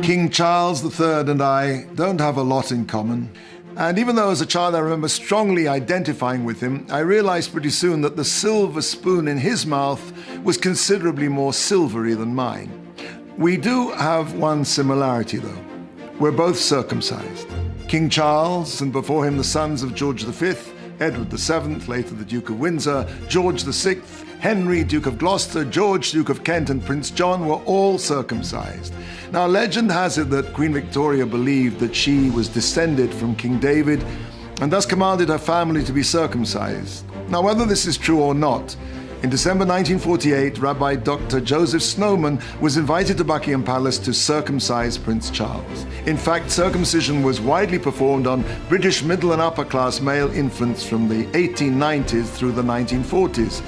King Charles III and I don't have a lot in common. And even though as a child I remember strongly identifying with him, I realized pretty soon that the silver spoon in his mouth was considerably more silvery than mine. We do have one similarity, though. We're both circumcised. King Charles, and before him the sons of George V, Edward VII, later the Duke of Windsor, George VI, Henry, Duke of Gloucester, George, Duke of Kent, and Prince John were all circumcised. Now, legend has it that Queen Victoria believed that she was descended from King David and thus commanded her family to be circumcised. Now, whether this is true or not, in December 1948, Rabbi Dr. Joseph Snowman was invited to Buckingham Palace to circumcise Prince Charles. In fact, circumcision was widely performed on British middle and upper class male infants from the 1890s through the 1940s.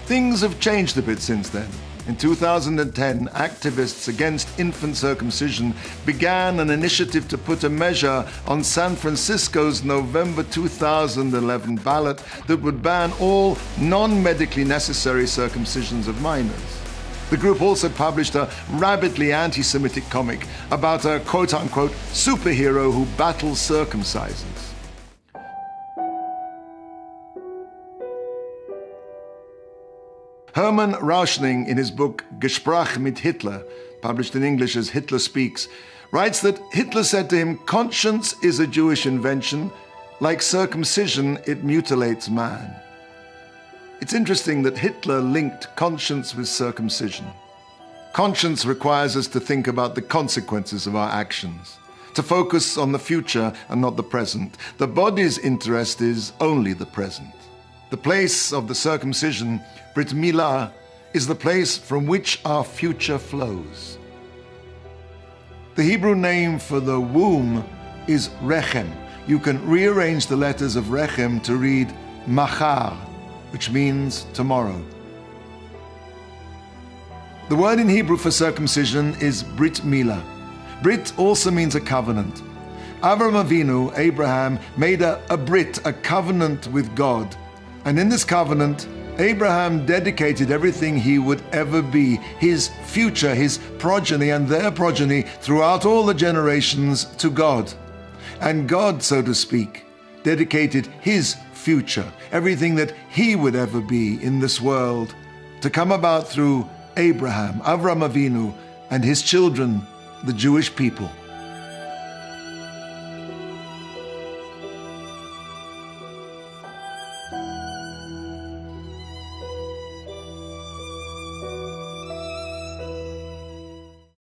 Things have changed a bit since then. In 2010, activists against infant circumcision began an initiative to put a measure on San Francisco's November 2011 ballot that would ban all non-medically necessary circumcisions of minors. The group also published a rabidly anti-Semitic comic about a quote-unquote superhero who battles circumcisers. Hermann Rauschning, in his book Gespräch mit Hitler, published in English as Hitler Speaks, writes that Hitler said to him, "Conscience is a Jewish invention. Like circumcision, it mutilates man." It's interesting that Hitler linked conscience with circumcision. Conscience requires us to think about the consequences of our actions, to focus on the future and not the present. The body's interest is only the present. The place of the circumcision, Brit Milah, is the place from which our future flows. The Hebrew name for the womb is Rechem. You can rearrange the letters of Rechem to read Machar, which means tomorrow. The word in Hebrew for circumcision is Brit Milah. Brit also means a covenant. Avram Avinu, Abraham, made a brit, a covenant with God. And in this covenant, Abraham dedicated everything he would ever be, his future, his progeny and their progeny throughout all the generations, to God. And God, so to speak, dedicated his future, everything that he would ever be in this world, to come about through Abraham, Avram Avinu, and his children, the Jewish people.